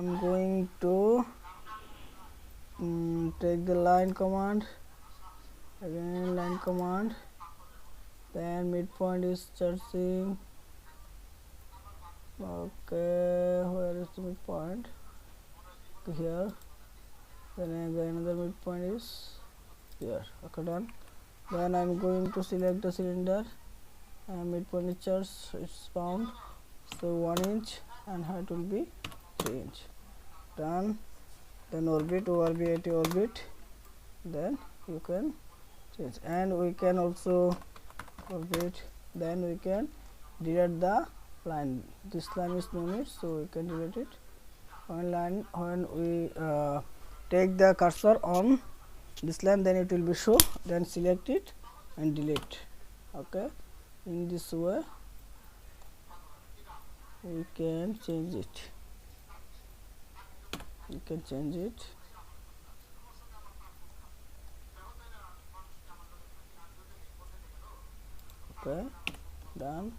I'm going to take the line command, again line command, then midpoint is searching. Okay, where is the midpoint? Here. Then another midpoint is here. Okay, done. Then I'm going to select the cylinder and midpoint is charged, it's found, so 1 inch and height will be 3 inch. Done. Then orbit, ORBIT orbit, then you can change, and we can also orbit, then we can delete the line. This line is no need, so we can delete it. When we take the cursor on this line, then it will be show, then select it and delete. Okay, in this way we can change it. You can change it. Okay, done.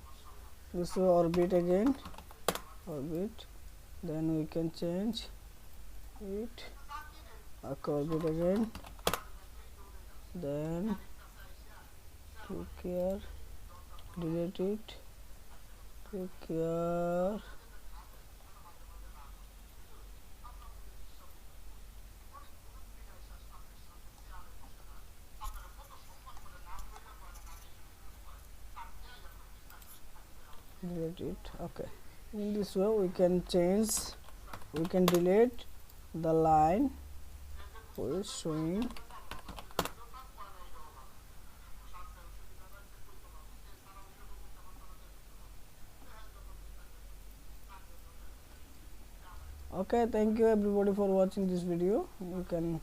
This will orbit again, orbit, then we can change it. Okay, orbit again, then click here, delete it, click here, delete it. Okay, in this way we can change, we can delete the line who is showing. Okay, thank you everybody for watching this video. You can